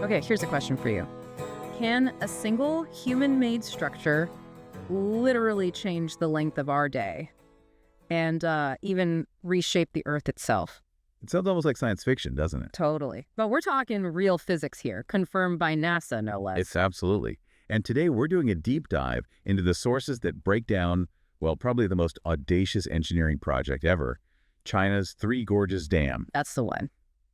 Okay, here's a question for you. Can a single human-made structure literally change the length of our day and even reshape the Earth itself? It sounds almost like science fiction, doesn't it? Totally. But we're talking real physics here, confirmed by NASA, no less. It's absolutely. And today we're doing a deep dive into the sources that break down, well, probably the most audacious engineering project ever, China's Three Gorges Dam. That's the one.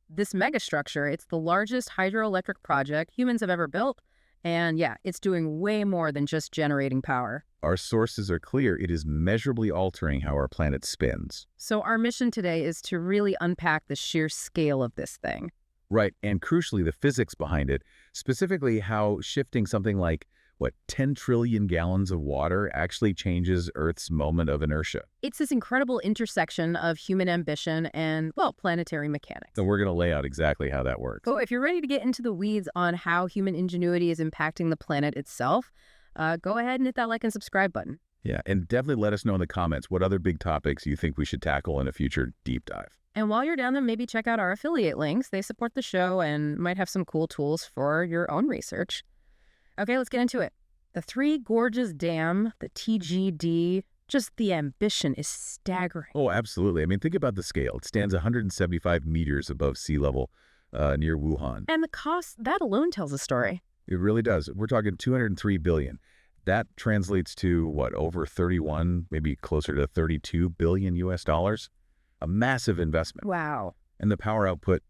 This megastructure, it's the largest hydroelectric project humans have ever built. And yeah, it's doing way more than just generating power. Our sources are clear. It is measurably altering how our planet spins. So our mission today is to really unpack the sheer scale of this thing. Right, and crucially, the physics behind it, specifically how shifting something like, 10 trillion gallons of water actually changes Earth's moment of inertia. It's this incredible intersection of human ambition and, well, planetary mechanics. So we're going to lay out exactly how that works. So if you're ready to get into the weeds on how human ingenuity is impacting the planet itself, go ahead and hit that like and subscribe button. Yeah, and definitely let us know in the comments what other big topics you think we should tackle in a future deep dive. And while you're down there, maybe check out our affiliate links. They support the show and might have some cool tools for your own research. Okay, let's get into it. The Three Gorges Dam, the TGD, just the ambition is staggering. Oh, absolutely. I mean, think about the scale. It stands 175 meters above sea level near Wuhan. And the cost, that alone tells a story. It really does. We're talking $203 billion. That translates to, over 31, maybe closer to 32 billion US dollars? A massive investment. Wow. And the power output,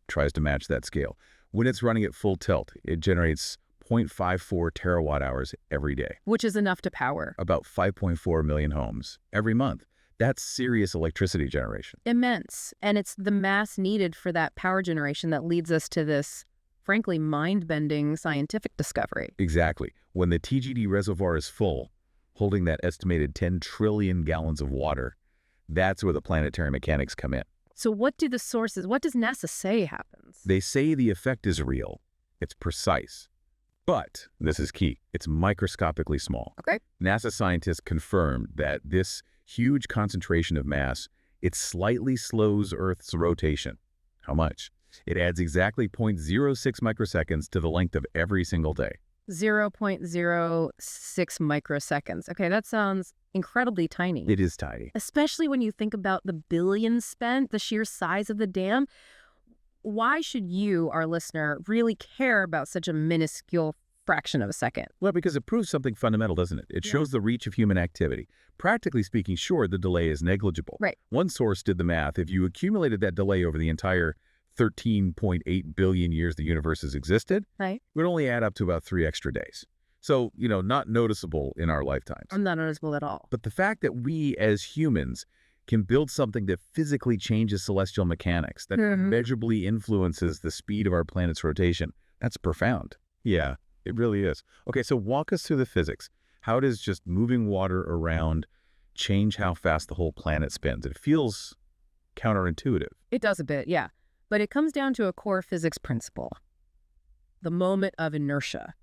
tries to match that scale. When it's running at full tilt, it generates 0.54 terawatt hours every day. Which is enough to power about 5.4 million homes every month. That's serious electricity generation. Immense. And it's the mass needed for that power generation that leads us to this, frankly, mind-bending scientific discovery. Exactly. When the TGD reservoir is full, holding that estimated 10 trillion gallons of water, that's where the planetary mechanics come in. So what does NASA say happens? They say the effect is real. It's precise. But, this is key, it's microscopically small. Okay. NASA scientists confirmed that this huge concentration of mass, it slightly slows Earth's rotation. How much? It adds exactly 0.06 microseconds to the length of every single day. 0.06 microseconds. Okay, that sounds incredibly tiny. It is tiny. Especially when you think about the billions spent, the sheer size of the dam. Why should you, our listener, really care about such a minuscule fraction of a second? Well, because it proves something fundamental, doesn't it? It shows the reach of human activity. Practically speaking, sure, the delay is negligible. Right. One source did the math. If you accumulated that delay over the entire 13.8 billion years the universe has existed, right, it would only add up to about 3 extra days. So, not noticeable in our lifetimes. Not noticeable at all. But the fact that we as humans can build something that physically changes celestial mechanics, that measurably influences the speed of our planet's rotation, that's profound. Yeah, it really is. Okay, so walk us through the physics. How does just moving water around change how fast the whole planet spins? It feels counterintuitive. It does a bit, yeah. But it comes down to a core physics principle, the moment of inertia.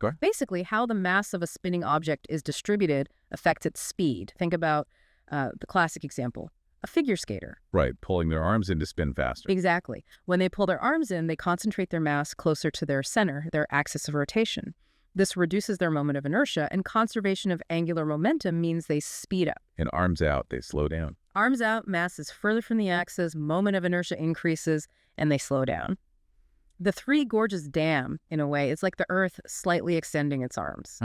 Okay. Basically, how the mass of a spinning object is distributed affects its speed. Think about the classic example, a figure skater. Right, pulling their arms in to spin faster. Exactly. When they pull their arms in, they concentrate their mass closer to their center, their axis of rotation. This reduces their moment of inertia, and conservation of angular momentum means they speed up. And arms out, they slow down. Arms out, mass is further from the axis, moment of inertia increases, and they slow down. The Three Gorges Dam, in a way, is like the Earth slightly extending its arms.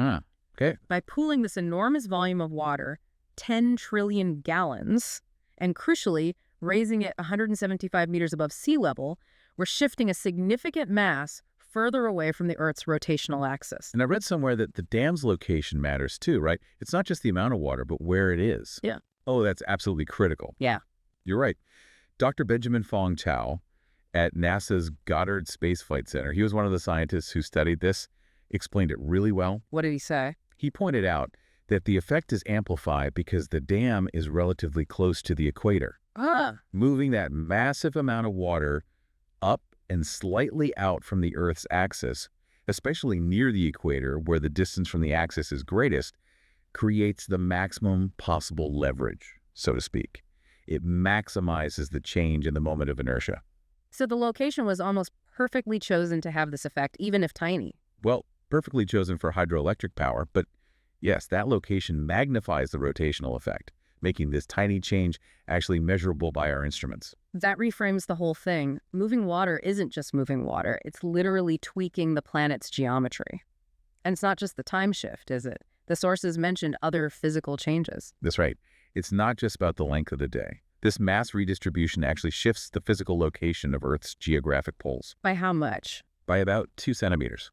Okay. By pooling this enormous volume of water, 10 trillion gallons, and crucially, raising it 175 meters above sea level, we're shifting a significant mass further away from the Earth's rotational axis. And I read somewhere that the dam's location matters too, right? It's not just the amount of water, but where it is. Yeah. Oh, that's absolutely critical. Yeah. You're right. Dr. Benjamin Fong Chao at NASA's Goddard Space Flight Center, he was one of the scientists who studied this, explained it really well. What did he say? He pointed out that the effect is amplified because the dam is relatively close to the equator. Moving that massive amount of water up and slightly out from the Earth's axis, especially near the equator where the distance from the axis is greatest, creates the maximum possible leverage, so to speak. It maximizes the change in the moment of inertia. So the location was almost perfectly chosen to have this effect, even if tiny. Well, perfectly chosen for hydroelectric power, but yes, that location magnifies the rotational effect, making this tiny change actually measurable by our instruments. That reframes the whole thing. Moving water isn't just moving water. It's literally tweaking the planet's geometry. And it's not just the time shift, is it? The sources mentioned other physical changes. That's right. It's not just about the length of the day. This mass redistribution actually shifts the physical location of Earth's geographic poles. By how much? By about 2 centimeters,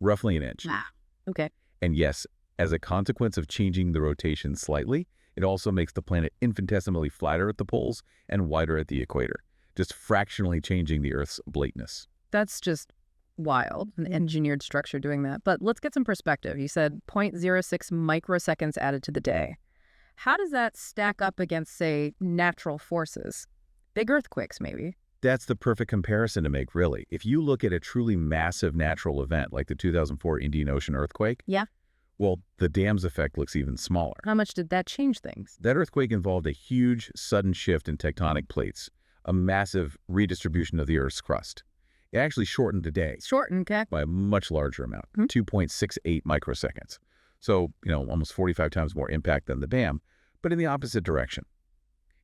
roughly an inch. Okay. And yes, as a consequence of changing the rotation slightly, it also makes the planet infinitesimally flatter at the poles and wider at the equator, just fractionally changing the Earth's oblateness. That's just wild, an engineered structure doing that. But let's get some perspective. You said 0.06 microseconds added to the day. How does that stack up against, say, natural forces? Big earthquakes, maybe. That's the perfect comparison to make, really. If you look at a truly massive natural event like the 2004 Indian Ocean earthquake, Yeah. well, the dam's effect looks even smaller. How much did that change things? That earthquake involved a huge, sudden shift in tectonic plates, a massive redistribution of the Earth's crust. It actually shortened the day Shortened, okay? by a much larger amount, 2.68 microseconds. So, almost 45 times more impact than the dam, but in the opposite direction.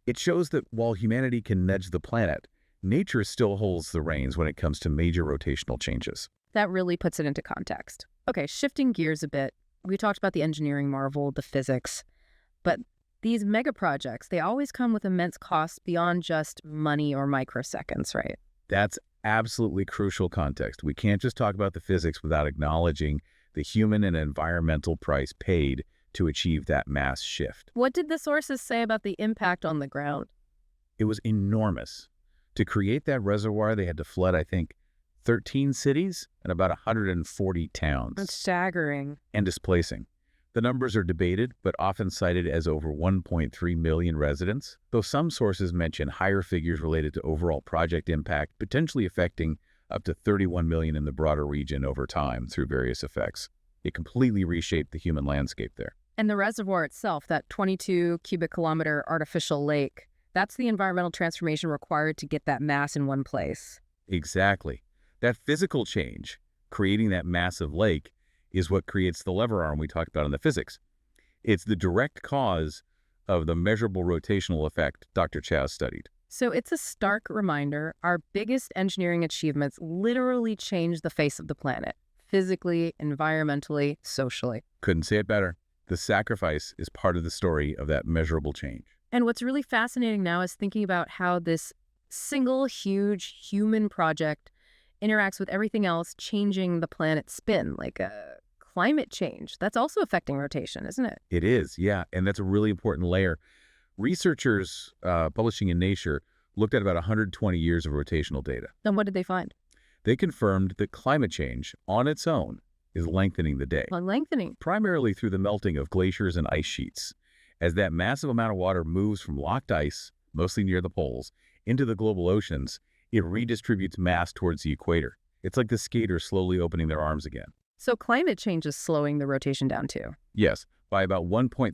It shows that while humanity can nudge the planet, nature still holds the reins when it comes to major rotational changes. That really puts it into context. Okay, shifting gears a bit. We talked about the engineering marvel, the physics, but these mega projects, they always come with immense costs beyond just money or microseconds, right? That's absolutely crucial context. We can't just talk about the physics without acknowledging the human and environmental price paid to achieve that mass shift. What did the sources say about the impact on the ground? It was enormous. To create that reservoir, they had to flood, I think, 13 cities and about 140 towns. That's staggering. And displacing. The numbers are debated, but often cited as over 1.3 million residents, though some sources mention higher figures related to overall project impact, potentially affecting up to 31 million in the broader region over time through various effects. It completely reshaped the human landscape there. And the reservoir itself, that 22 cubic kilometer artificial lake, that's the environmental transformation required to get that mass in one place. Exactly. That physical change, creating that massive lake, is what creates the lever arm we talked about in the physics. It's the direct cause of the measurable rotational effect Dr. Chow studied. So it's a stark reminder our biggest engineering achievements literally changed the face of the planet, physically, environmentally, socially. Couldn't say it better. The sacrifice is part of the story of that measurable change. And what's really fascinating now is thinking about how this single huge human project interacts with everything else, changing the planet's spin, like climate change. That's also affecting rotation, isn't it? It is, yeah, and that's a really important layer. Researchers publishing in Nature looked at about 120 years of rotational data. And what did they find? They confirmed that climate change, on its own, is lengthening the day. Well, lengthening. Primarily through the melting of glaciers and ice sheets. As that massive amount of water moves from locked ice, mostly near the poles, into the global oceans, it redistributes mass towards the equator. It's like the skaters slowly opening their arms again. So climate change is slowing the rotation down too. Yes, by about 1.33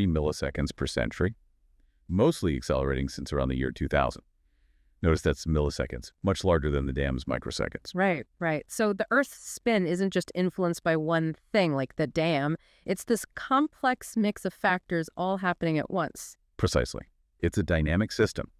milliseconds per century, mostly accelerating since around the year 2000. Notice that's milliseconds, much larger than the dam's microseconds. Right, right. So the Earth's spin isn't just influenced by one thing, like the dam. It's this complex mix of factors all happening at once. Precisely. It's a dynamic system.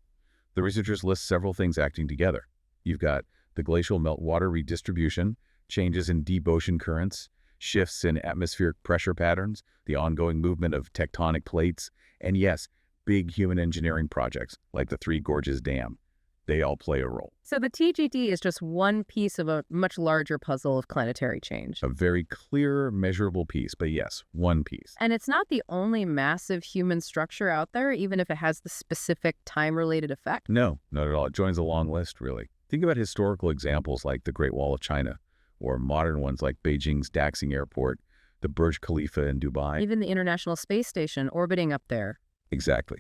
The researchers list several things acting together. You've got the glacial meltwater redistribution, changes in deep ocean currents, shifts in atmospheric pressure patterns, the ongoing movement of tectonic plates, and yes, big human engineering projects like the Three Gorges Dam. They all play a role. So the TGD is just one piece of a much larger puzzle of planetary change. A very clear, measurable piece, but yes, one piece. And it's not the only massive human structure out there, even if it has the specific time-related effect. No, not at all. It joins a long list, really. Think about historical examples like the Great Wall of China, or modern ones like Beijing's Daxing Airport, the Burj Khalifa in Dubai. Even the International Space Station orbiting up there. Exactly.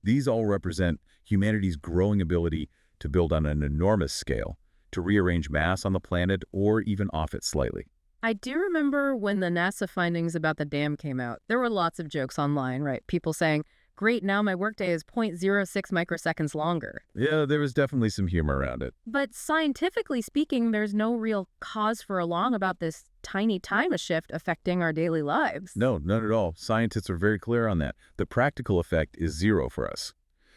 These all represent humanity's growing ability to build on an enormous scale, to rearrange mass on the planet or even off it slightly. I do remember when the NASA findings about the dam came out, there were lots of jokes online, right? People saying, Great, now my workday is 0.06 microseconds longer. Yeah, there was definitely some humor around it. But scientifically speaking, there's no real cause for alarm about this tiny time shift affecting our daily lives. No, none at all. Scientists are very clear on that. The practical effect is zero for us.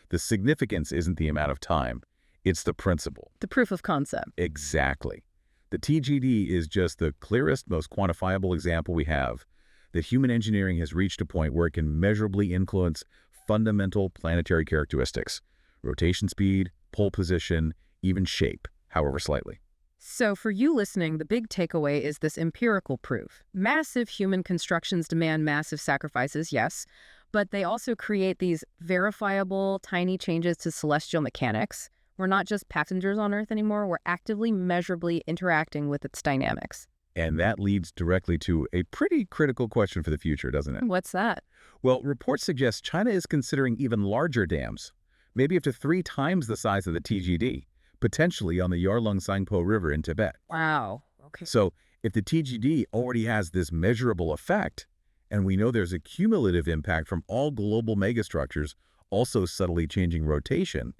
The significance isn't the amount of time. It's the principle. The proof of concept. Exactly. The TGD is just the clearest, most quantifiable example we have that human engineering has reached a point where it can measurably influence fundamental planetary characteristics: rotation speed, pole position, even shape, however slightly. So for you listening, the big takeaway is this empirical proof. Massive human constructions demand massive sacrifices, yes, but they also create these verifiable tiny changes to celestial mechanics. We're not just passengers on Earth anymore, we're actively, measurably interacting with its dynamics. And that leads directly to a pretty critical question for the future, doesn't it? What's that? Well, reports suggest China is considering even larger dams, maybe up to 3 times the size of the TGD, potentially on the Yarlung-Tsangpo River in Tibet. Wow. Okay. So if the TGD already has this measurable effect, and we know there's a cumulative impact from all global megastructures also subtly changing rotation,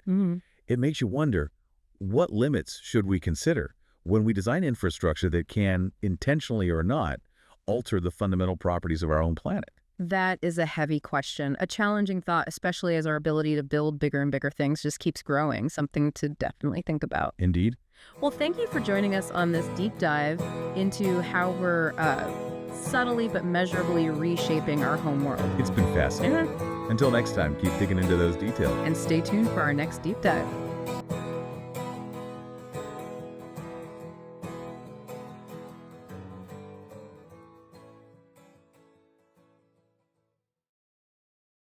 it makes you wonder, what limits should we consider when we design infrastructure that can, intentionally or not, alter the fundamental properties of our own planet? That is a heavy question, a challenging thought, especially as our ability to build bigger and bigger things just keeps growing, something to definitely think about. Indeed. Well, thank you for joining us on this deep dive into how we're subtly but measurably reshaping our home world. It's been fascinating. Until next time, keep digging into those details. And stay tuned for our next deep dive.